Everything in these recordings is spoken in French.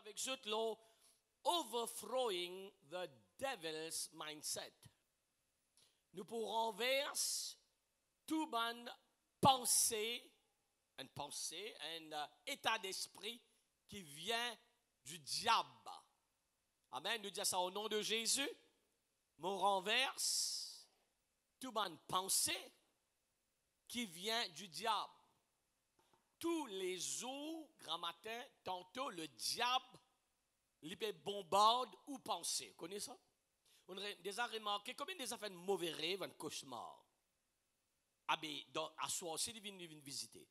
avec eux, là, overthrowing the devil's mindset. Nous pourrons renverser tout bon pensée, un état d'esprit qui vient du diable. Amen. Nous disons ça au nom de Jésus. Nous renverse tout bon pensée qui vient du diable. Tous les jours, grand matin, tantôt le diable il bombarde ou penser. Vous connaissez ça? On a déjà remarqué combien des fait de mauvais rêves, un cauchemar. Ah ben, à soir aussi, ils viennent visiter.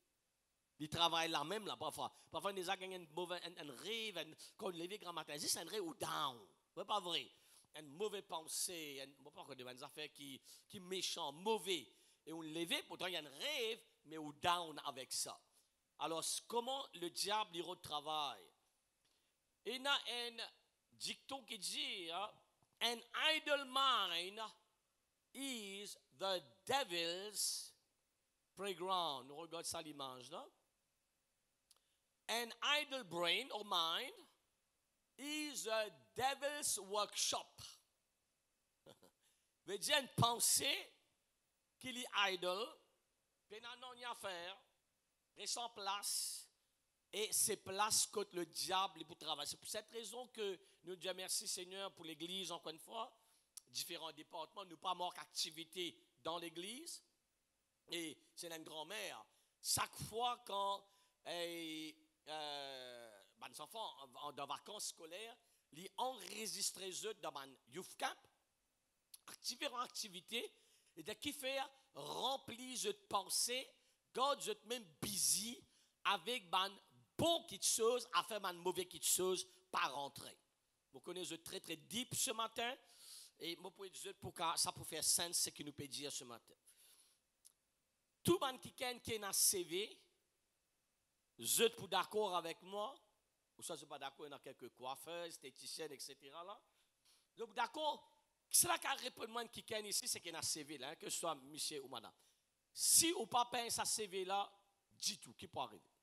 Ils travaillent là même, là, parfois. Parfois, ils ont gagné un rêve, quand on lève grand matin. C'est un rêve ou down. C'est pas vrai. Une mauvaise pensée, des affaires qui méchant, mauvais. Et on lève, pourtant il y a un rêve, mais ou down avec ça. Alors, comment le diable il retravaille? Il y a un dicton qui dit, an idle mind is the devil's playground. Nous regardons ça l'image, non? An idle brain or mind is a devil's workshop. Veut dire une pensée qu'il est idle, puis n'a rien à faire, reste en place, et c'est place contre le diable pour travailler. C'est pour cette raison que nous disons merci Seigneur pour l'église, encore une fois, différents départements, nous pas manquer d'activité dans l'église, et c'est une grand-mère. Chaque fois quand les enfants dans vacances scolaires, ils enregistrent eux dans un youth camp, différentes activités, et de qui faire remplir de pensées, God êtes même busy avec ban bon petites choses, à faire ban mauvais petites choses par rentrer. Vous connaissez très très deep ce matin, et moi pour dire pour que ça peut faire sens ce que nous peut dire ce matin. Tout ban qui est dans CV, vous êtes pour d'accord avec moi, ou ça je pas d'accord, il y a quelques coiffeurs, esthéticiennes, etc. là. Donc d'accord. C'est là qu'un répondement qui est ici, c'est qu'il y a un CV là, que ce soit monsieur ou madame. Si ou pas peint sa CV là, dis tout, qui peut arriver.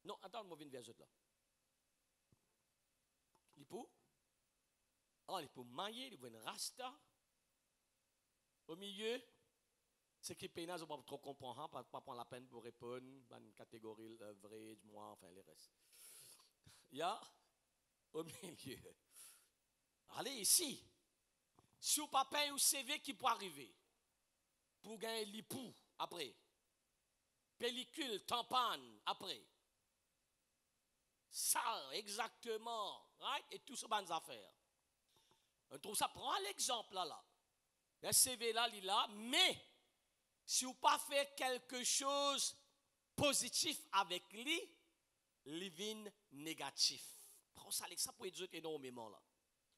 Non, attends, je vais vers là. Il peut mailler, il peut une rasta. Au milieu, c'est qui peint, je ne vais pas trop comprendre, pas prendre la peine pour répondre, une catégorie vrai, moi, enfin les restes. Il y a au milieu. Allez ici. Si vous pas peint ou CV qui peut arriver pour gagner l'époux après, pellicule, tampon après, ça exactement, right? Et tout ce bonnes affaires. On trouve ça, prends l'exemple là. Le CV là, il est là, mais si vous pas fait quelque chose positif avec lui, il vient négatif. Prends ça, ça peut être énormément là.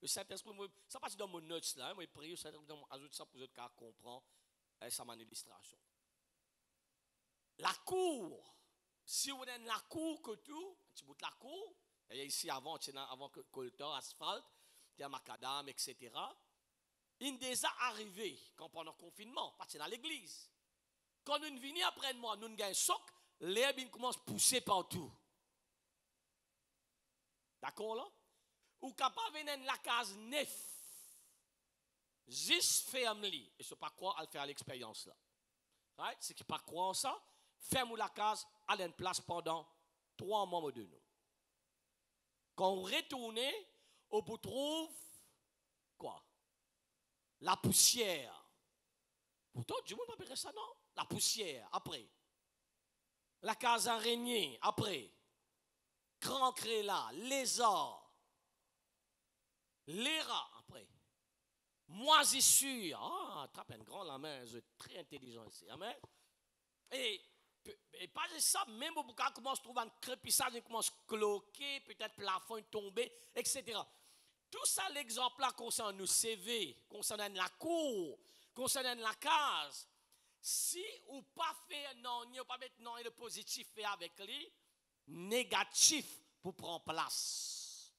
Le Saint-Esprit, ça passe dans mon notes là, moi je prie, le Saint-Esprit ajoute ça pour que vous compreniez ça m'a une illustration. La cour, si vous êtes dans la cour que tout, tu bout la cour, il y a ici avant que collecteur, asphalte, il y a macadam, etc. Il déjà arrivé quand pendant le confinement, parce que dans l'église. Quand nous venons après moi, nous avons un soc, l'herbe commence à pousser partout. D'accord là? Ou capable de venir la case neuf, juste ferme-li. Et ce n'est pas quoi à faire l'expérience là. Right? C'est qui pas croire ça, ferme la case, allez en place pendant 3 mois de nous. Quand on retourne, on vous trouve quoi? La poussière. Pourtant, du monde pas ça, non? La poussière, après. La case araignée, après. Crancré là, lézard. Les rats, après. Moisissure. Ah, trappe un grand la main, je suis très intelligent ici. Amen. Et pas de ça, même au boucan commence à trouver un crépissage, il commence à cloquer, peut-être plafond tomber, etc. Tout ça, l'exemple là concerne nos CV, concernant la cour, concernant la case. Si ou pas fait non, ou pas mettre non et le positif fait avec lui, négatif pour prendre place.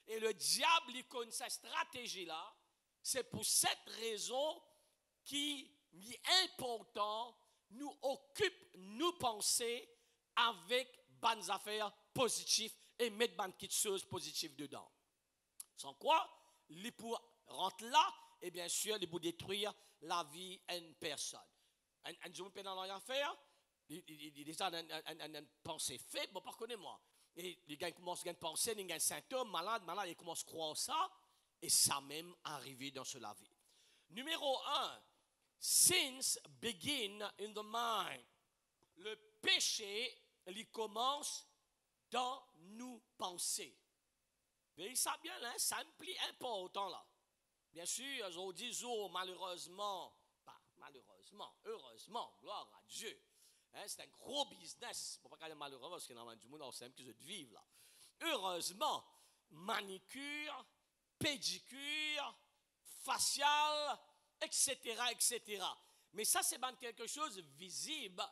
Et le diable, il connaît cette stratégie-là. C'est pour cette raison qu'il est important, nous occupe, nous penser avec bonnes affaires positives et mettre une petite chose positive dedans. Sans quoi, il pour rentrer là, et bien sûr, il pour détruire la vie d'une personne. Un jour, il n'a rien à faire, il déjà une pensée faible, bon, par contre, moi. Et les gars commencent à penser, il y a un symptôme, malade, ils commencent à croire ça, et ça même arrivé dans ce la vie. Numéro 1, sins begin in the mind. Le péché, il commence dans nos pensées. Vous ça bien, hein? Ça implique important là. Bien sûr, aujourd'hui, malheureusement, pas malheureusement, heureusement, gloire à Dieu. Hein, c'est un gros business. Pour pas dire malheureusement, parce que dans le monde, c'est un peu de vivre là. Heureusement, manicure, pédicure, facial, etc., etc. Mais ça, c'est quelque chose de visible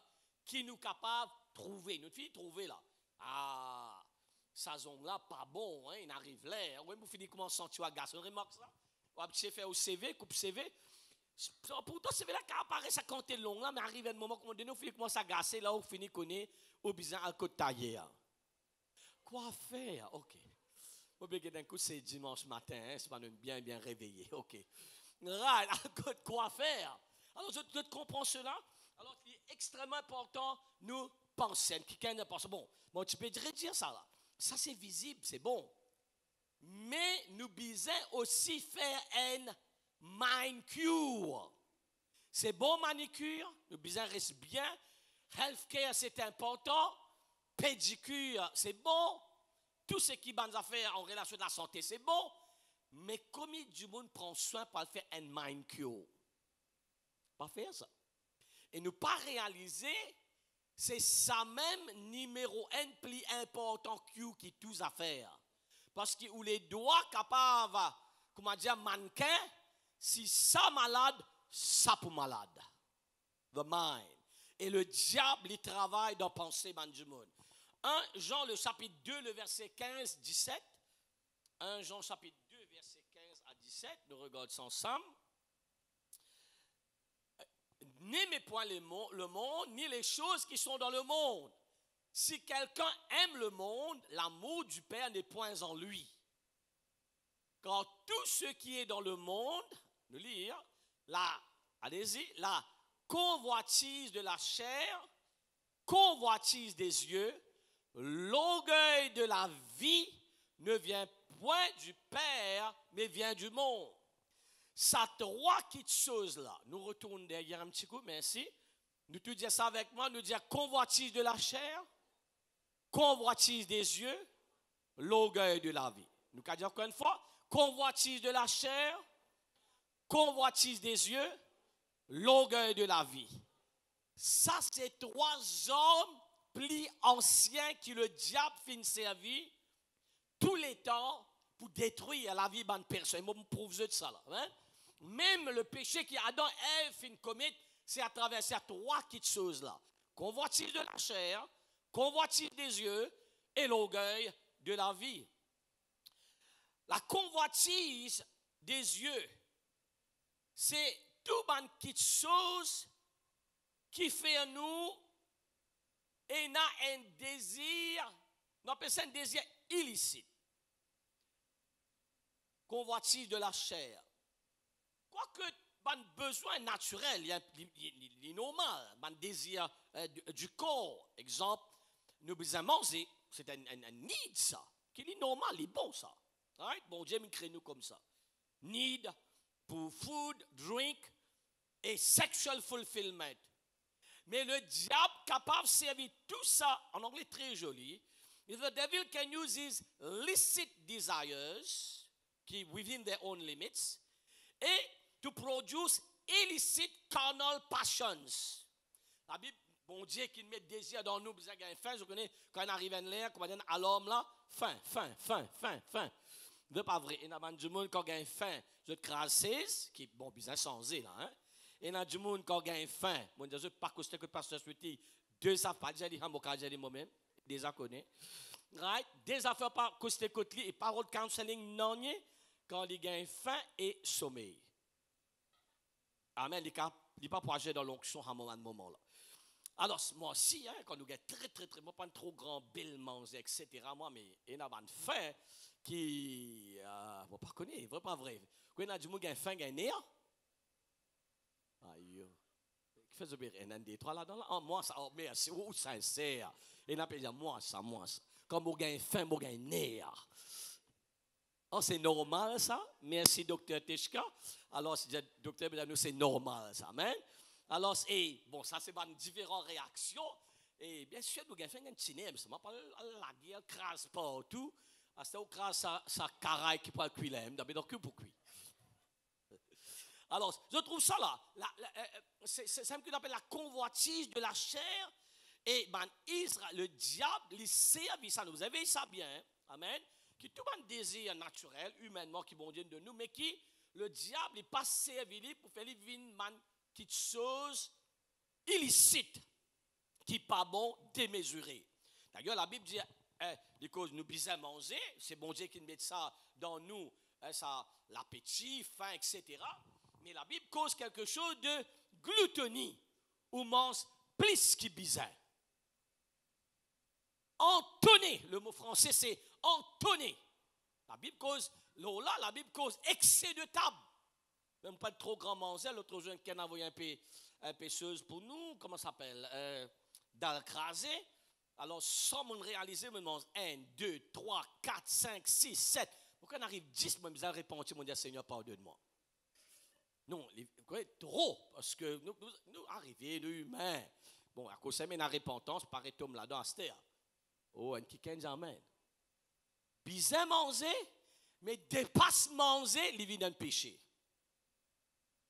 qui nous est capable de trouver. Nous devons trouver là. Ah, ça zone-là, pas bon, hein, il arrive là. Oui, vous finissez comment sentir à gaz. On remarque ça? Ou à faire au CV, coupe CV. Pourtant, CV là, quand apparaît, ça compte long là, mais arrive un moment, comme on dit, nous finissons commencer à gasser là, on finit connaître au bizarre à côté taillé. Quoi faire? Ok. Vous voyez d'un coup, c'est dimanche matin, hein, c'est pas bien réveillé. Ok. Right, quoi faire? Alors, je comprends cela. Alors, il est extrêmement important, nous penser. Quelqu'un ne pense. Bon, tu peux dire ça là. Ça, c'est visible, c'est bon. Mais nous devons aussi faire un mind cure. C'est bon, manicure. Nous devons rester bien. Healthcare, c'est important. Pédicure, c'est bon. Tout ce qui va nous faire en relation de la santé, c'est bon. Mais combien du monde prend soin pour faire un mind cure? Pas faire ça. Et ne pas réaliser, c'est ça même numéro un plus important que qui tous à faire. Parce que où les doigts capables, comment dire, mannequin, si ça malade, ça pour malade. The mind. Et le diable, il travaille dans pensée du monde. 1 Jean, le chapitre 2, le verset 15, 17. 1 Jean, chapitre 2, verset 15 à 17. Nous regardons ça ensemble. N'aimez point le monde, ni les choses qui sont dans le monde. Si quelqu'un aime le monde, l'amour du Père n'est point en lui. Car tout ce qui est dans le monde, nous lire, allez-y, la convoitise de la chair, convoitise des yeux, l'orgueil de la vie ne vient point du Père, mais vient du monde. Ça trois petites choses là. Nous retournons derrière un petit coup, merci. Nous te disons ça avec moi, nous disons convoitise de la chair, convoitise des yeux, l'orgueil de la vie. Nous allons dire encore une fois, convoitise de la chair, convoitise des yeux, l'orgueil de la vie. Ça, c'est trois hommes plus anciens que le diable fin servi tous les temps pour détruire la vie d'une personne. Je vous prouve de ça là. Hein? Même le péché qui Adam et Ève fin commettre, c'est à travers ces trois petites choses-là. Convoitise de la chair, convoitise des yeux et l'orgueil de la vie. La convoitise des yeux, c'est tout une petite chose qui fait à nous et n'a un désir, on appelle ça un désir illicite. Convoitise de la chair. Quoique, un besoin naturel, il est normal, un désir du corps. Exemple, nous besoin manger, c'est un need ça, qui est normal, il est bon ça. Right? Bon Dieu, il crée nous comme ça. Need pour food, drink et sexual fulfillment. Mais le diable capable de servir tout ça, en anglais très joli. The devil can use his licit desires, within their own limits, et to produce illicit carnal passions. La Bible, bon Dieu qui met désir dans nous, vous avez faim, je connais, quand on arrive en l'air, comment dire, à l'homme là, faim. C'est pas vrai. Et dans du monde, quand on a faim, je te crasse, qui est bon, bizarre changé là, hein. Et dans du monde, quand on a faim, je ne sais pas que le pasteur souhaite, deux ça pas déjà dit, moi-même, déjà connais. Right? Des affaires par côté et parole counseling non, quand il a faim et sommeil. Amen. Il n'est pas pour agir dans l'onction à un moment là. Alors, moi aussi, hein, quand nous avons très, moi, pas trop grand bel manger, etc., moi, mais il y a une faim qui, vous ne connaissez pas, pas vrai. Quand il y a du monde qui a faim, qui a un nerf, aïe, qui fait un an, deux, trois là-dedans, là, oh, moi, ça, oh, merci, ou sincère. Il n'a pas dit, moi, ça. Quand vous avez faim, vous avez un nerf. Oh, c'est normal, ça. Merci, docteur Teshka. Alors, docteur Bédanou, c'est normal, ça. Amen. Alors, et, bon, ça, c'est une différentes réactions. Et bien sûr, nous avons fait un cinéma. Ça m'a pas la guerre, crase partout. C'est au crase sa caraille qui peut cuire. D'abord, que pour cuire. Alors, je trouve ça là. C'est ce qu'on appelle la convoitise de la chair. Et ben, Israël, le diable, il servit ça. Vous avez ça bien. Hein? Amen. Qui tout un désir naturel, humainement, qui vont dire de nous, mais qui, le diable, n'est pas servi pour faire vivre une petite chose illicite, qui n'est pas bon, démesuré. D'ailleurs, la Bible dit, des causes nous bisons manger, c'est bon Dieu qui met ça dans nous, ça, l'appétit, faim, etc. Mais la Bible cause quelque chose de glutonie, ou mange plus qui bisait. Entonner, le mot français c'est entonner. La Bible cause, là, la Bible cause excès de table. Même pas de trop grand manger. L'autre jour, quelqu'un a envoyé un pêcheuse pour nous, comment ça s'appelle, d'alcraser. Alors, sans me réaliser, je mange 1, 2, 3, 4, 5, 6, 7. Pourquoi on arrive 10, moi, je réponds, mon Dieu, Seigneur, pardonne-moi. Non, trop, parce que nous arrivons, nous humains. Bon, à cause de la repentance, paraît Tom là-dedans, à cette. Oh, un petit 15 amen. Bizarre manger, mais dépasse manger, il vient d'un péché.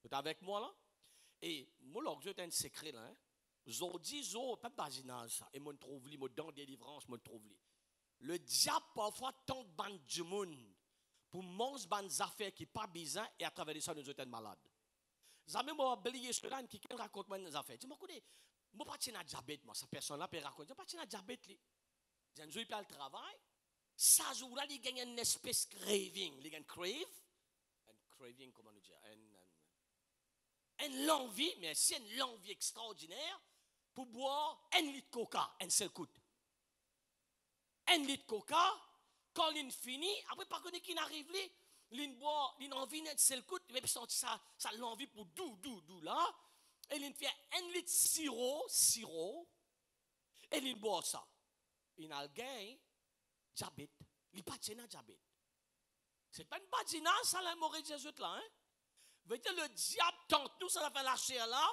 Vous êtes avec moi là? Et moi, l'orgueil est un secret là. Aujourd'hui, pas de vaginal ça. Et moi, je trouve li, moi, dans délivrance, moi, je trouve li. Le diable, parfois, tente ban du monde pour manger des affaires qui ne sont pas bizarres et à travers ça, nous sommes malades. Jamais moi, oublié cela, qui raconte moi des affaires. Tu me connais? Moi, pas de diabète, moi, cette personne-là peut raconter. Je pas de diabète, li. J'ai un jour, il peut le travail. Ça jour-là, il gagne une espèce de craving. Il gagne un crave. Un craving, comment on dit? Une l'envie, mais c'est une l'envie extraordinaire pour boire 1 litre de coca, un seul coup. 1 litre de coca, quand il finit, après, par contre, qu'il arrive, il boit, il envie un seul coup, il va sentir ça l'envie pour dou, là. Et il fait 1 litre de sirop, et il boit ça. Il a le gain, diabète. Il n'a pas de diabète. C'est pas une badina, ça, la mort de Jésus, là, hein? Veut dire, le diable tente nous, ça va faire la chair là,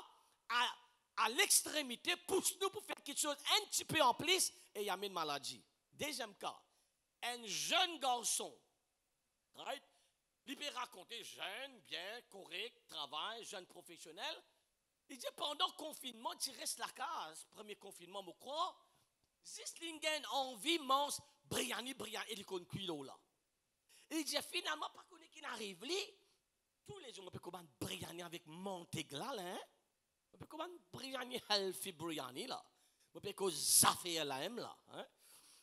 à l'extrémité, pousse nous pour faire quelque chose un petit peu en plus, et il y a une maladie. Deuxième cas, un jeune garçon, right? Il peut raconter jeune, bien, correct, travail, jeune professionnel. Il dit, pendant le confinement, tu restes la case. Premier confinement, je crois. Zislingen envie, mange, brillant, et il compte kilo là. Il dit, finalement, pas qu'on est qui n'arrive là. Tous les jours, on peut commander biryani avec Montegla, hein? On peut commander biryani healthy biryani, là. On peut commander zafé là, hein?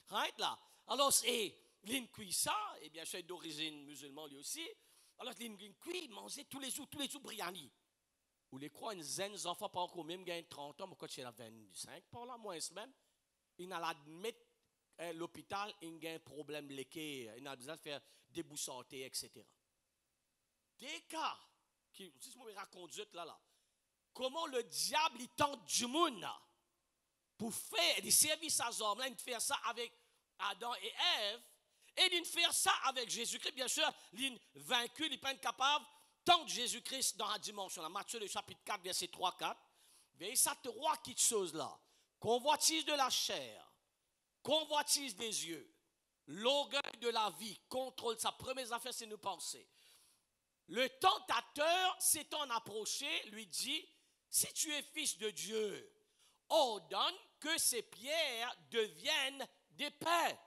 Right, là. Alors, c'est l'incuit ça, et bien sûr, d'origine musulmane, lui aussi. Alors, l'incuit, manger tous les jours biryani. Vous les croyez, les enfants, pas encore même, gagnent 30 ans, mais quand c'est la 25, par là, moins même, il a l'admettre l'hôpital, il a un problème léqué, il a besoin de faire déboussanter, etc. Des cas, qui, si je me raconte là, comment le diable il tente du monde là, pour faire des services à hommes, là, il fait ça avec Adam et Ève, et il fait ça avec Jésus-Christ, bien sûr, il vaincu, il n'est pas capable, tente Jésus-Christ dans la dimension, là, Matthieu le chapitre 4, verset 3-4, mais ça trois petites choses là, convoitise de la chair, convoitise des yeux, l'orgueil de la vie, contrôle sa première affaire, c'est nous penser. Le tentateur s'étant approché, lui dit, si tu es fils de Dieu, ordonne que ces pierres deviennent des pains.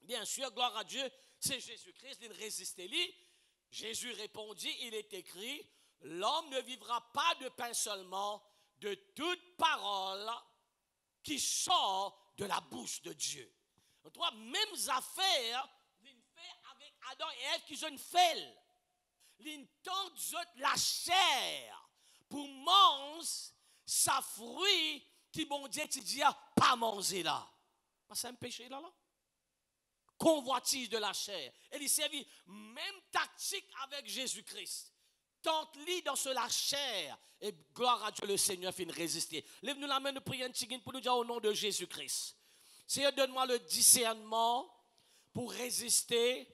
Bien sûr, gloire à Dieu, c'est Jésus-Christ, il résistait lui. Jésus répondit, il est écrit, l'homme ne vivra pas de pain seulement, de toute parole qui sort de la bouche de Dieu. Donc, trois mêmes affaires, il fait avec Adam et Ève qui sont fait. Il tente la chair pour manger sa fruit qui bon Dieu te dit pas manger là. C'est un péché là. Convoitise de la chair. Et il servit même tactique avec Jésus-Christ. Tente-lui dans la chair. Et gloire à Dieu, le Seigneur fait résister. Lève-nous la main, nous prions pour nous dire au nom de Jésus-Christ. Seigneur, donne-moi le discernement pour résister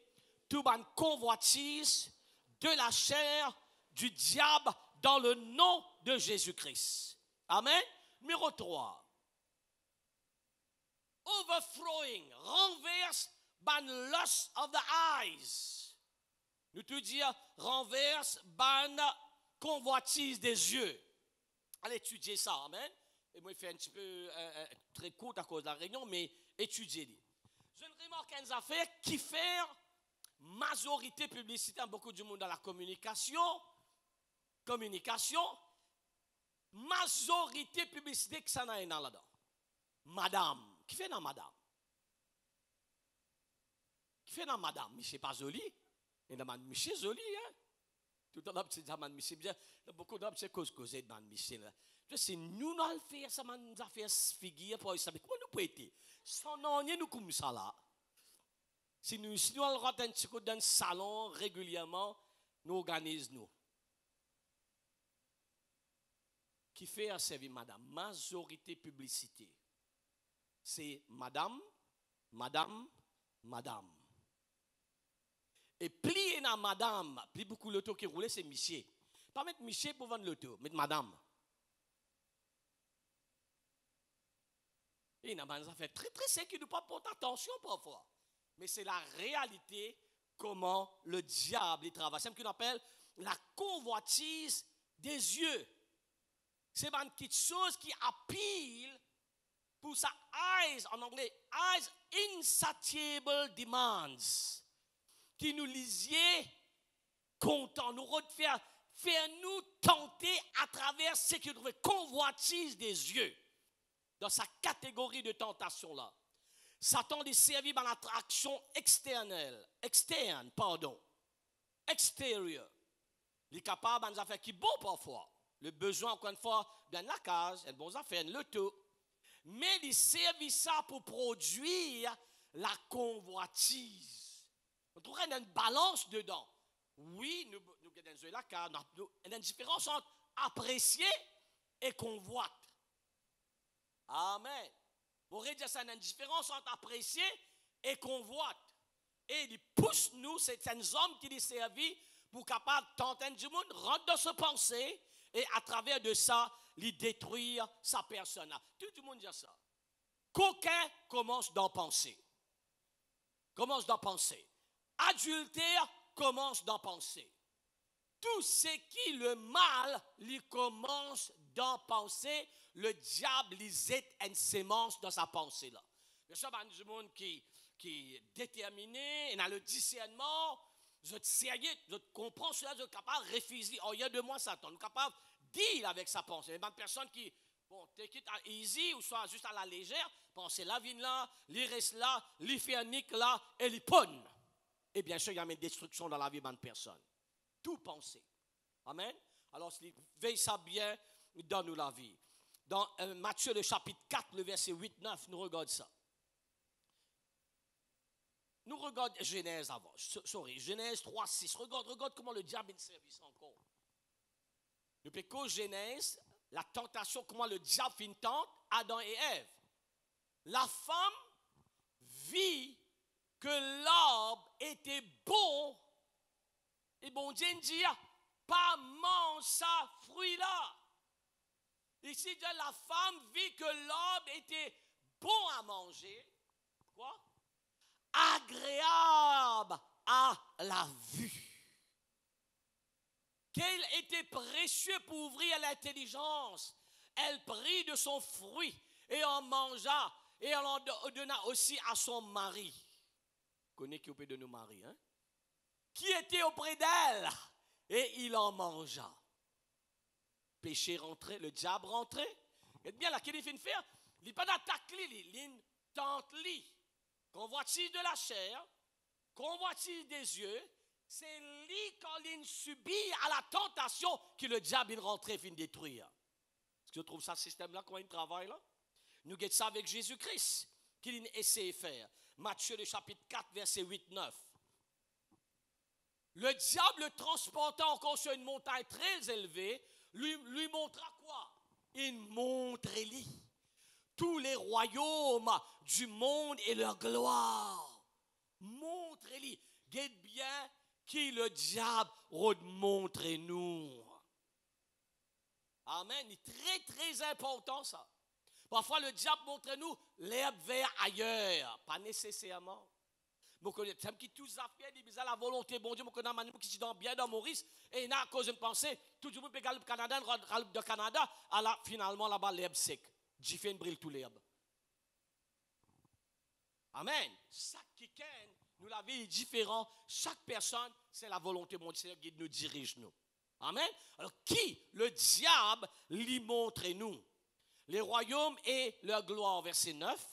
toute une convoitise de la chair du diable dans le nom de Jésus-Christ. Amen. Numéro 3. Overthrowing, renverse by lust of the eyes. Nous te dire renverse by convoitise des yeux. Allez étudier ça, amen. Et moi, je fais un petit peu très court à cause de la réunion, mais étudiez-les. Je remarque une affaire qui fait majorité publicitaire, beaucoup du monde dans la communication, majorité publicité que ça n'a rien là-dedans. Madame. Qui fait dans madame? Qui fait dans madame? Michel pas joli. Et dans Michel joli, hein? Tout le temps, c'est dans Michel bien. Beaucoup d'hommes, c'est cause dans Michel. C'est nous, nous allons faire ça, nous allons faire figure pour ça. Mais comment nous pouvons être? Sans nom, nous comme ça là. Si nous allons rentrer un petit coup dans le salon régulièrement, nous organisons. Qui fait à servir madame? Majorité publicité. C'est madame. Et plier dans madame, plus beaucoup l'auto qui roule, c'est monsieur. Pas mettre monsieur pour vendre l'auto, mettre madame. Et dans ça fait très très simple qui ne pas porter attention parfois. Mais c'est la réalité comment le diable il travaille. C'est ce qu'on appelle la convoitise des yeux. C'est une petite chose qui appelle pour sa eyes, en anglais, eyes insatiable demands, qui nous lisiez content, nous faire nous tenter à travers ce qui trouve convoitise des yeux, dans sa catégorie de tentation là. Satan est servi par l'attraction extérieure. Il est capable de faire qui bon parfois. Le besoin, encore une fois, d'un lacage, une bonne affaire, le tout. Mais il servent ça pour produire la convoitise. On trouverait une balance dedans. Oui, nous avons la carte, il y a une différence entre apprécier et convoite. Amen. Vous voyez dire ça, il y a une différence entre apprécier et convoite. Et il pousse nous, c'est un homme qui est servi pour capable tenter du monde, rentrer dans sa pensée et à travers de ça, lui détruire sa personne. Tout le monde dit ça. Qu'aucun commence d'en penser. Adultère commence d'en penser. Tout ce qui le mal, lui commence d'en penser. Le diable, lui jette une sémence dans sa pensée là. Bien sûr, il y a du monde qui est déterminé, il a le discernement, je te sérieux, je comprends cela, je suis capable de refuser. Oh, il y a de moi Satan, je suis capable de deal avec sa pensée. Il y a une personne qui, bon, take it easy ou soit juste à la légère, penser la vie là, il reste là, il fait un nick là, et il ponne. Et bien sûr, il y a une destruction dans la vie d'une personne. Tout penser. Amen. Alors, veille ça bien dans nous la vie. Dans Matthieu, le chapitre 4, le verset 8-9, nous regardons ça. Nous regardons Genèse avant. Genèse 3-6. Regarde comment le diable est service encore. Depuis qu'au Genèse, la tentation, comment le diable fait une tente, Adam et Ève. La femme vit que l'arbre était bon, et bon Dieu dit, pas mange ça fruit là. Ici, la femme vit que l'arbre était bon à manger. Quoi? Agréable à la vue. Qu'elle était précieux pour ouvrir l'intelligence. Elle prit de son fruit et en mangea et elle en donna aussi à son mari. Vous connaissez qui auprès de nos maris, hein? Qui était auprès d'elle et il en mangea. Péché rentré, le diable rentré. Et bien là, qu'il fait faire, il n'est pas d'attaquer, il tente lui. Convoitise de la chair, convoitise des yeux, c'est lui quand il subit à la tentation que le diable il rentre et finit détruire. Est-ce Je trouve ça, ce système-là, comment il travaille là? Nous guettons ça avec Jésus-Christ, qu'il essaie de faire. Matthieu, le chapitre 4, verset 8-9. Le diable le transportant encore sur une montagne très élevée, lui montra quoi? Il montre Élie. Tous les royaumes du monde et leur gloire. Montre Élie. Guette bien qui le diable montre-nous. Amen. C'est très, très important ça. Parfois, le diable montre-nous l'herbe verte ailleurs. Pas nécessairement. C'est qui tous affaires, bizarre la volonté, bon Dieu, mon manière qui dans bien dans Maurice, et à cause de penser, toujours pour le Canada, le Canada, finalement là-bas, l'herbe sec. J'y fais une brille tout l'herbe. Amen. Chaque quelqu'un, nous la vie est différent. Chaque personne, c'est la volonté de mon Seigneur qui nous dirige nous. Amen. Alors, qui? Le diable lui montre nous. Les royaumes et leur gloire, verset 9.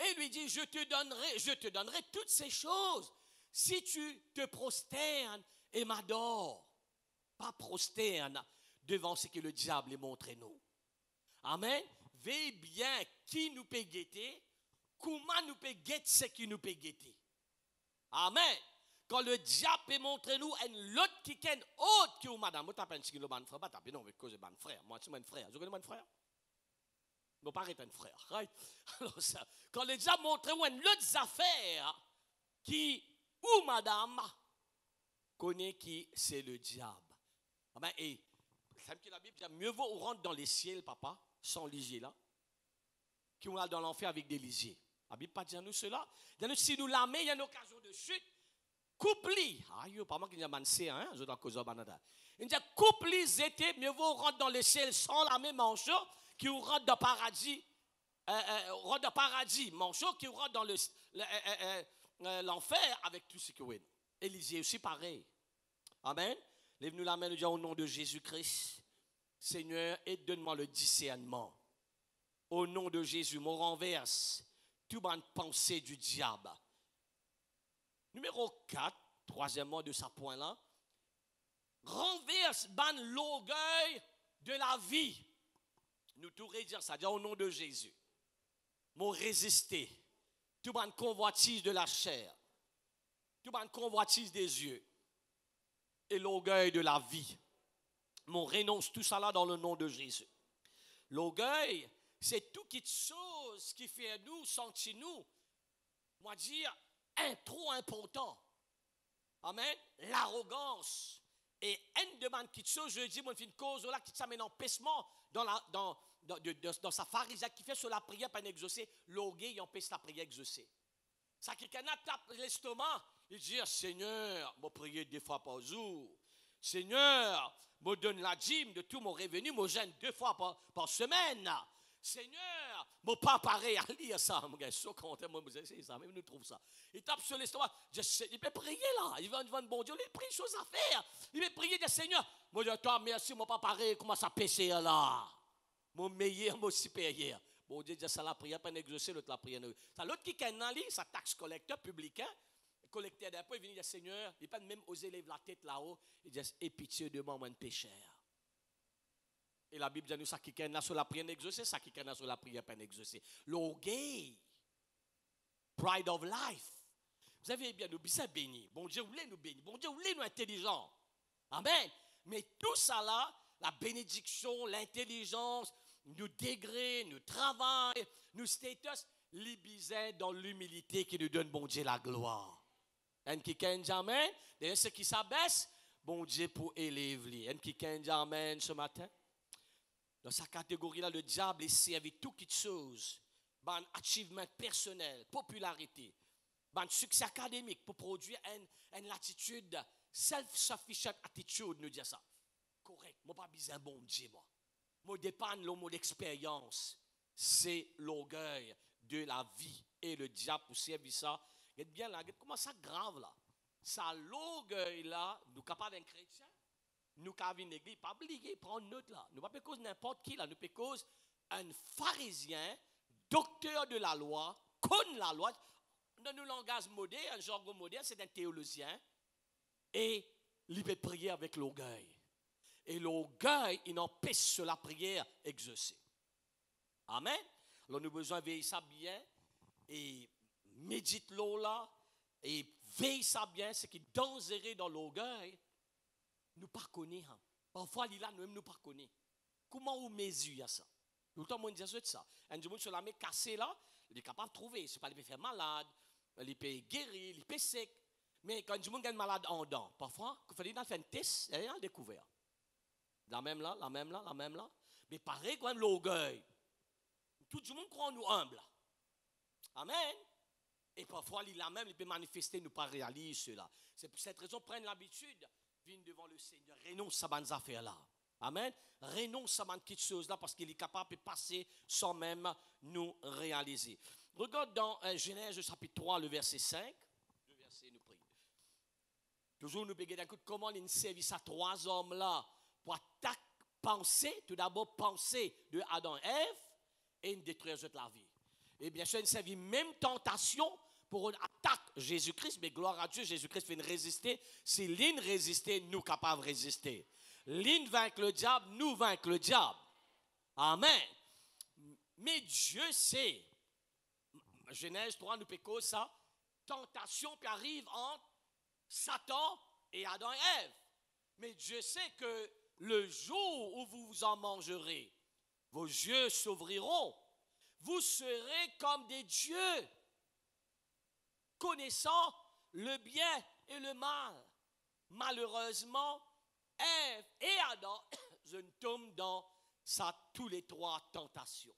Et lui dit, je te donnerai toutes ces choses si tu te prosternes et m'adores. Pas prosterne devant ce que le diable montre nous. Amen. Veille bien qui nous peut guetter, comment nous peut guetter ce qui nous peut guetter. Amen. Quand le diable peut montrer nous un autre qui est autre que madame, moi t'appelles ce que le ban frère, pas taper non, avec cause de ban frère. Moi c'est mon frère. Vous connaissez mon frère? Mon père est un frère. Right? Alors ça, quand le diable montre nous une autre affaire qui ou madame connaît qui c'est le diable. Amen. Et la Bible dit mieux vaut rentrer dans les ciels, papa, sans lisier là, qu'on a dans l'enfer avec des lisiers. La Bible pas dire nous cela. Si nous la met, il y a une occasion de chute. Couple-li. Aïe, pas moi qui n'y a mancé, hein, je dois causer banada. Il dit couple-li, c'était mieux vaut rentrer dans les ciels sans la même manchot, qui rentre dans le paradis, rentre dans le paradis, manchot, qui rentre dans l'enfer avec tout ce que vous avez. Élisée aussi pareil. Amen. Lève-nous la main, nous disons au nom de Jésus-Christ. Seigneur, et donne-moi le discernement. Au nom de Jésus, me renverse toute bonne pensée du diable. Numéro 4, troisièmement de ce point-là, renverse l'orgueil de la vie. Nous pourrions dire ça, dire au nom de Jésus. Mon résister, toute bonne convoitise de la chair, toute bonne convoitise des yeux et l'orgueil de la vie. On renonce tout ça là dans le nom de Jésus. L'orgueil, c'est tout quelque chose qui fait nous, sentir nous, moi dire, trop important. Amen. L'arrogance. Et une demande quelque chose, je dis, moi, une cause là qui s'amène en empêchement dans sa pharisée qui fait sur la prière pas exaucée. L'orgueil empêche la prière exaucée. Ça, quelqu'un tape l'estomac, il dit, Seigneur, je prie 2 fois par jour. Seigneur, me donne la dîme de tout mon revenu, me gêne 2 fois par semaine. Seigneur, mon pas pareil à lire ça. Je suis so content, moi, c'est ça, même nous trouve ça. Il tape sur l'estomac, il peut prier là, il va devant bon Dieu, il prie chose à faire. Il peut prier, Seigneur, moi je toi merci, mon pas pareil, comment ça péché là. Mon meilleur, mon supérieur. Bon Dieu dit ça la prière, pas exaucer l'autre la prière. Ça l'autre qui est dans lui, sa taxe collecteur publicain. Collecteur d'impôts, il vient dire Seigneur, il n'a pas même osé lever la tête là-haut, il dit aie pitié de moi, un pécheur. Et la Bible dit nous ça qui est là sur la prière exaucée, ça qui est là sur la prière pas exaucée. L'orgueil, pride of life. Vous avez bien nous bien bénis. Bon Dieu voulait nous bénir. Bon Dieu voulait nous intelligents. Amen. Mais tout ça là, la bénédiction, l'intelligence, nous degrés, nous travail, nous status, les bisins dans l'humilité qui nous donne bon Dieu la gloire. Et qui dit amen, d'ailleurs ceux qui s'abaissent, bon Dieu pour élever. Et qui dit amen ce matin. Dans sa catégorie là, le diable essaie avec toute chose, ban achievement personnel, popularité, ban succès académique pour produire une attitude self-sufficient attitude, nous dire ça. Correct, moi pas besoin bon Dieu moi. Moi dépend de mon expérience, c'est l'orgueil de la vie et le diable pour servir ça. Regarde bien là, comment ça grave là. Ça l'orgueil là, nous capables d'un chrétien. Nous qui avons une église, pas oublier, prendre note là. Nous ne pouvons pas cause n'importe qui là, nous pouvons cause un pharisien, docteur de la loi, connaît la loi. Dans nos langages modernes, un jargon moderne, c'est un théologien. Et il peut prier avec l'orgueil. Et l'orgueil, il empêche la prière exaucée. Amen. Alors nous avons besoin de veiller ça bien et médite l'eau là et veille ça bien, ce qui est dangereux dans l'orgueil, nous ne connaissons pas. Parfois, il a nous pas connaît. Comment on mesure ça? Tout le temps, on dit ça. Un jour, sur la main cassée là, il est capable de trouver. Ce n'est pas il peut faire malade, il peut guérir, il peut sec. Mais quand on est malade en dents, parfois, il faut faire un test, et il a découvert. La même là. Mais pareil, quand l'orgueil, tout le monde croit nous humbles. Amen. Et parfois, il peut manifester, nous pas réaliser cela. C'est pour cette raison, prendre l'habitude, viens devant le Seigneur, renonce à ces affaires-là. Amen. Renonce à ces choses-là parce qu'il est capable de passer sans même nous réaliser. Regarde dans Genèse chapitre 3, le verset 5. Le verset nous prie. Toujours nous béguer d'un coup comment il servit à trois hommes-là pour attaquer, penser, tout d'abord penser de Adam et Ève et une détruire la vie. Et bien sûr, il servit même tentation pour une attaque Jésus-Christ, mais gloire à Dieu, Jésus-Christ fait une résister. Si l'une résistait, nous capables de résister. L'une vaincre le diable, nous vaincre le diable. Amen. Mais Dieu sait, Genèse 3 nous péco ça, tentation qui arrive entre Satan et Adam et Ève. Mais Dieu sait que le jour où vous en mangerez, vos yeux s'ouvriront. Vous serez comme des dieux, connaissant le bien et le mal. Malheureusement, Ève et Adam, je ne tombe dans ça tous les trois tentations.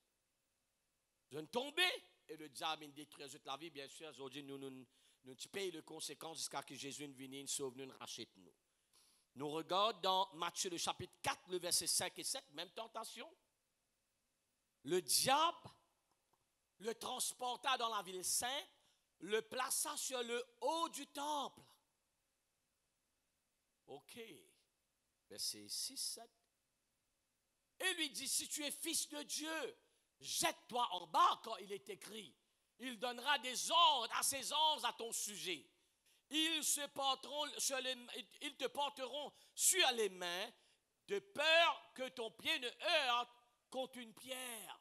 Je ne tombé et le diable détruit toute la vie. Bien sûr, aujourd'hui, nous payons les conséquences jusqu'à ce que Jésus ne vienne, sauve nous, rachète nous. Nous regardons dans Matthieu le chapitre 4, le verset 5 et 7, même tentation. Le diable le transporta dans la ville sainte, le plaça sur le haut du temple. Ok. Verset 6, 7. Et lui dit, si tu es fils de Dieu, jette-toi en bas, quand il est écrit. Il donnera des ordres à ses anges à ton sujet. Ils te porteront sur les mains, de peur que ton pied ne heurte contre une pierre.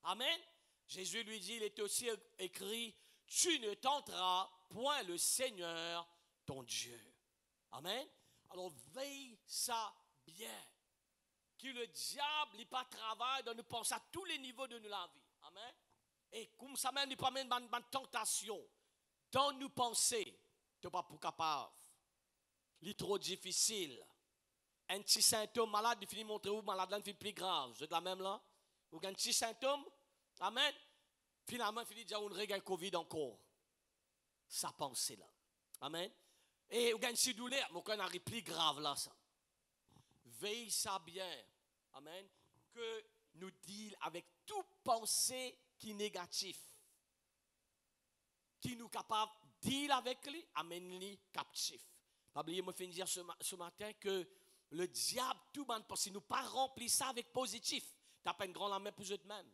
Amen. Jésus lui dit, il est aussi écrit, tu ne tenteras point le Seigneur, ton Dieu. Amen. Alors veille ça bien. Que le diable n'est pas travail de nous penser à tous les niveaux de la vie. Amen. Et comme ça même, il pas même une tentation dans nous penser, tu n'es pas pour capable. C'est trop difficile. Un petit symptôme malade, il finit de montrer où malade là, il fait plus grave. Vous êtes la même là? Ou un petit symptôme? Amen. Finalement, il finit de dire on regagne Covid encore. Ça pensée là. Amen. Et vous gagnez si douleur, mais on a un plus grave là ça. Veille ça bien. Amen. Que nous deal avec toute pensée qui est négative. Qui nous capable de deal avec lui, amène-lui captif. Pas oublier, moi, je vais dire ce matin que le diable, tout le monde, parce qu'il nous pas rempli ça avec positif. Tu as pas une grande la main pour eux même.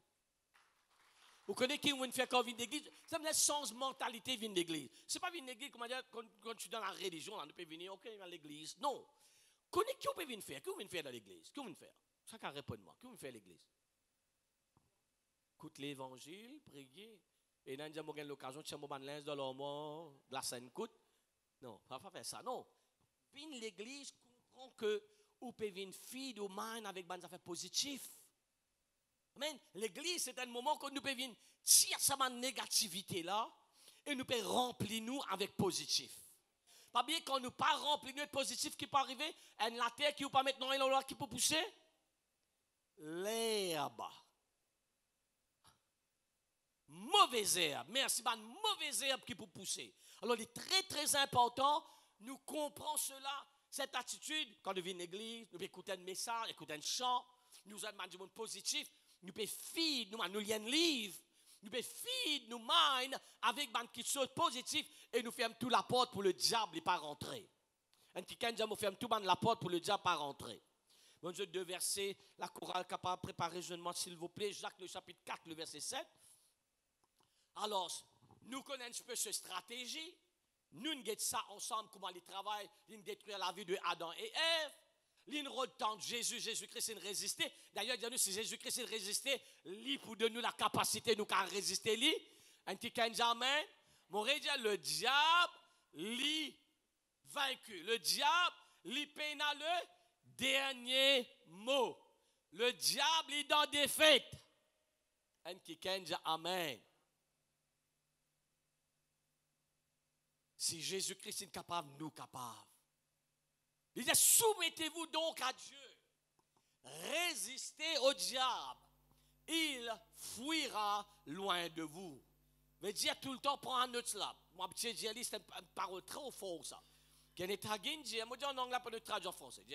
Vous connaissez qui vient faire quand vient d'église? Ça me laisse sans mentalité vient d'église. Ce n'est pas venir d'église, comment dire, quand tu es dans la religion, là, on peut venir, ok, à l'église. Non. Connaissez qui vous pouvez venir faire? Qui vous venez faire dans l'église? Qui vous venez faire? Chacun répond-moi. Qui vous venez faire à l'église? Écoute l'évangile, prier. Et là, on a l'occasion de faire un linge dans l'homme, de la scène coûte. Non, on ne va pas faire ça. Non. Venir l'église, comprend que vous pouvez venir fille ou man avec des affaires positives. Amen. L'église, c'est un moment où nous pouvons venir tirer sa négativité là et nous pouvons remplir nous avec positif. Pas bien quand nous pas remplir nous avec positif qui peut arriver, et la terre qui ne peut pas maintenant et qui peut pousser l'herbe. Mauvaise herbe. Merci, mauvaise herbe qui peut pousser. Alors, il est très, très important, nous comprenons cela, cette attitude, quand nous venons à l'église, nous pouvons écouter un message, écouter un chant, nous avons du monde positif, nous pouvons feed, nous lire un livre, nous pouvons feed, nous mind avec des choses positives et nous fermons toute la porte pour le diable ne pas rentrer. Un petit candidat nous ferme toute la porte pour le diable ne pas rentrer. Bon Dieu, deux versets, la chorale capable de préparer jeûnement, s'il vous plaît, Jacques le chapitre 4, le verset 7. Alors, nous connaissons un peu cette stratégie. Nous avons ça ensemble, comment les travail, ils détruire la vie de Adam et Ève. L'île tente Jésus-Christ il résisté. D'ailleurs, il dit si Jésus-Christ il résisté, lui pour donner nous la capacité nous qu'à résister lui. Un petit amen. Mon dit le diable lui vaincu. Le diable lui peina le dernier mot. Le diable est dans défaite. Un petit amen. Si Jésus-Christ est capable, nous capables. Il dit, soumettez-vous donc à Dieu. Résistez au diable. Il fuira loin de vous. Mais dire tout le temps, prends un autre là. Moi, petit dire, c'est une parole très forte, ça. Qui est traduit, moi, je dis en anglais, pas de traduire en français.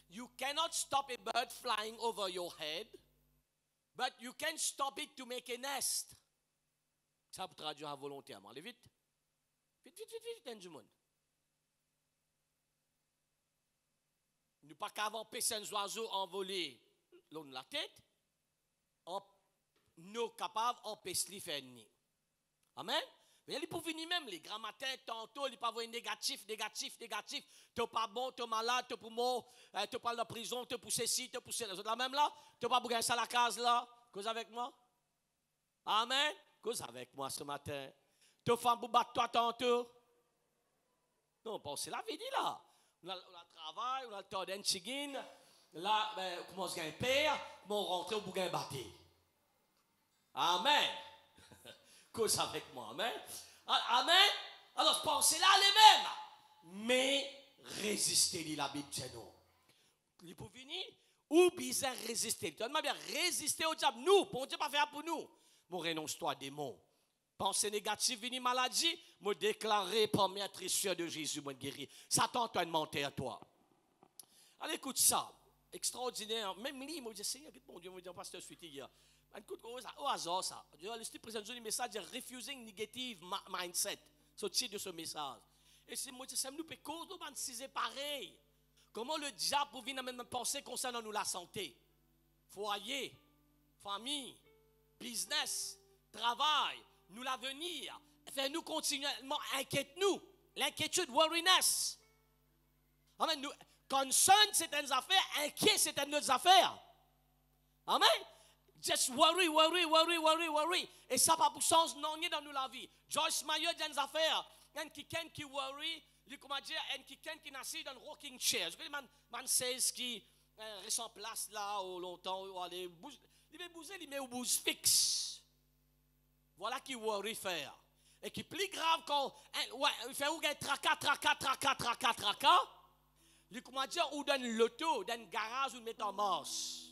You cannot stop a bird flying over your head, but you can stop it to make a nest. Ça, pour traduire volontairement. Allez vite. Vite, du monde. Nous pas qu'avant passer un oiseau envolé l'eau de la tête, nous capables d'empêcher les faire nier. Amen. Mais il pour venir même les grands matins tantôt il pas voir négatif, t'es pas bon, t'es malade, t'es pour mort, t'es pas dans la prison, t'es pour ceci, t'es pour cela. Vous êtes là même là, t'es pas pour gagner ça la case là. Cause avec moi. Amen. Cause avec moi ce matin. T'es femme pour battre toi tantôt. Non, pensez la vie dit là. On a le travail, on a le temps d'un chigine. Là, on commence à gagner père, on rentre au bout d'un bâti. Amen. Cause avec moi, amen. Amen. Alors, pensez là les mêmes. Mais résistez-lui, la Bible dit non. Il peut venir ou bien résister. Tu vas bien résister au diable. Nous, bon Dieu pas faire pour nous. Mon renonce-toi démon. Pensée négative, venir maladie, me déclarer première tressure de Jésus, me guérir. Satan, toi, de mentir à toi. Allez, écoute ça. Extraordinaire. Même lui, il m'a dit, Seigneur, bon Dieu, me dit, pasteur, suite hier. Écoute, au hasard, ça. Je présente un message de refusing negative mindset. Sorti de ce message. Et c'est moi, c'est nous, cause nous, pareil. Comment le diable peut venir même penser concernant nous la santé? Foyer, famille, business, travail. Nous l'avenir, fait-nous continuellement inquiète-nous. L'inquiétude, worriness. Amen. Nous, concern certaines affaires, inquiet certaines autres affaires. Amen. Just worry. Et ça n'a pas pour sens non dans nous la vie. Joyce Meyer dit des affaires. Il y a quelqu'un qui worry, il comment dire, il y a quelqu'un qui est assis dans le rocking chair. Je veux dire, man sait qui reste en place là ou longtemps, ou aller bouger. Il va bouger, il met au bouge fixe. Voilà qui worry faire. Et qui est plus grave quand il fait ou tracas. Il comment dire ou donne l'auto, dans un garage ou met en marche.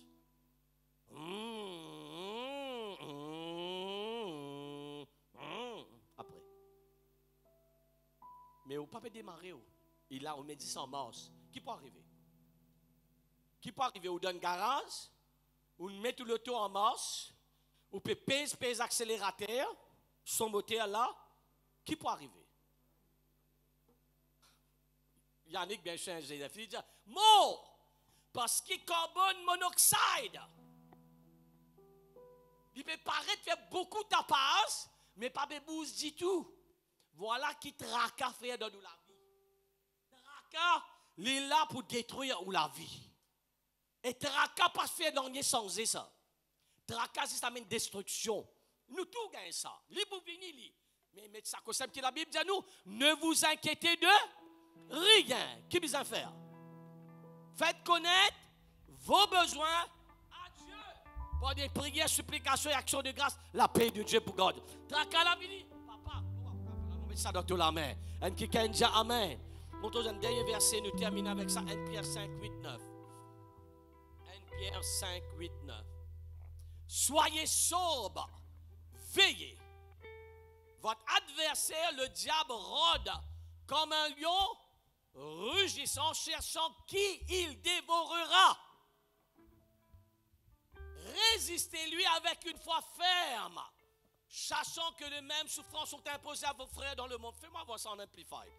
Après. Mais au pas démarrer. Il a on met 10 en marche. Qui peut arriver? Qui peut arriver ou dans un garage ou met tout l'auto en marche? Ou peut pèse accélérateur, son moteur là, qui peut arriver? Yannick bien changé, il a dit, mort, parce qu'il carbone monoxyde. Il peut paraître faire beaucoup de tapas, mais pas de bouse du tout. Voilà qui traca faire dans la vie. Traca, il est là pour détruire la vie. Et traca pas faire dans sans ça. Tracas, ça amène destruction. Nous tous gagnons ça. Libre vini. Mais ça, comme que la Bible dit à nous, ne vous inquiétez de rien. Qui besoin faire? Faites connaître vos besoins à Dieu. Par des prières, supplications et actions de grâce, la paix de Dieu pour God. Tracas la vie. Papa, on met ça dans toute la main. Un qui dit amen. Montons un dernier verset, nous terminons avec ça. 1 Pierre 5, 8, 9. 1 Pierre 5, 8, 9. Soyez sobres, veillez. Votre adversaire, le diable, rôde comme un lion, rugissant, cherchant qui il dévorera. Résistez-lui avec une foi ferme, sachant que les mêmes souffrances sont imposées à vos frères dans le monde. Fais-moi voir ça en amplified.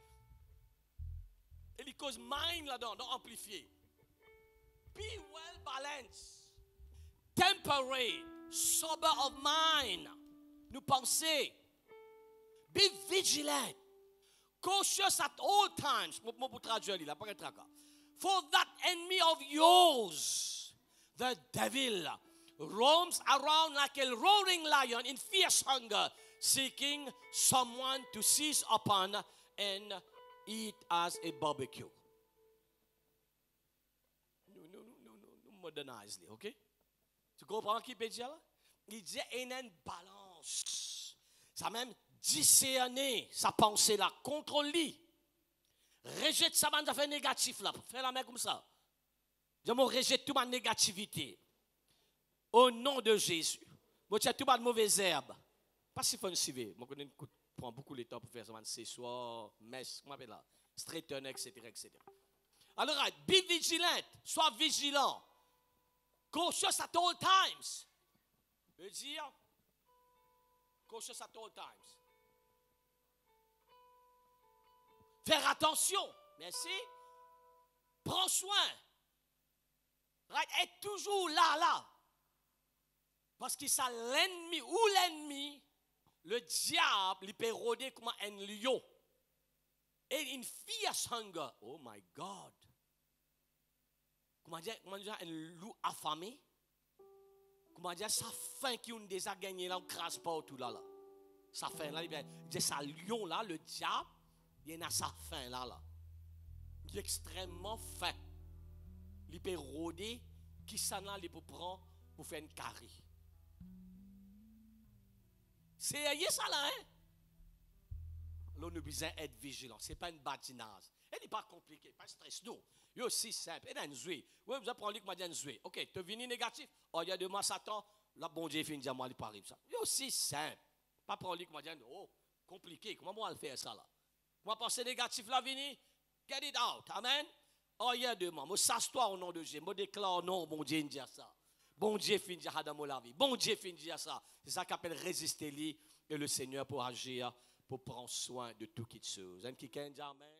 Et il cause mind là-dedans, non amplifié. Be well balanced. Temperate, sober of mind. Nous penser. Be vigilant. Cautious at all times. Moi, pour traduire, il n'a pas un tracas. For that enemy of yours, the devil, roams around like a roaring lion in fierce hunger, seeking someone to seize upon and eat as a barbecue. Nous modernize, ok? Tu comprends qui peut dire là? Il dit il y a une balance. Ça même discerner sa pensée là, contrôle-lui. Rejette ça, man, ça fait négatif là. Fais la main comme ça. Je me rejette toute ma négativité. Au nom de Jésus. Je tiens toute ma mauvaise herbe. Pas si faut nous suivre. Je prends beaucoup de temps pour faire ça, man. C'est soit messe, comment on appelle là? Straighten, etc., etc. Alors, be vigilant. Sois vigilant. Cautious at all times. Veut dire, cautious at all times. Faire attention. Merci. Prends soin. Right? Être toujours là. Parce que ça l'ennemi ou l'ennemi, le diable, il peut rôder comme un lion. Et une fierce hunger. Oh my God. Comment dire un loup affamé? Comment dire sa faim qui on déjà gagné là, on crasse pas tout là. Sa faim là, il dit ça lion là, le diable, il a sa faim là. Il est extrêmement faim. Il peut rôder, qui s'en a, il peut prendre pour faire une carré. C'est ça là, hein? Alors nous besoin être vigilants. Ce n'est pas une badinage. Elle n'est pas compliquée, pas stress. Non. C'est aussi simple. Elle a une jouée. Oui, vous apprenez que m'a dit une jouée. Ok, tu es négatif. Oh, il y a 2 mois, Satan. Là, bon Dieu, finit à moi, il pas arrive ça. C'est aussi simple. Pas prendre que m'a dit, oh, compliqué. Comment on va le faire ça là? Comment penser négatif là, vini? Get it out. Amen. Oh, il y a 2 mois. Moi, s'assois au nom de Jésus. Moi, déclare non, bon Dieu, il dit ça. Bon Dieu, finit à dans la vie. Bon Dieu, finit à ça. C'est ça qu'appelle résister lui et le Seigneur pour agir, pour prendre soin de tout qui te chose. Un qui dit amen.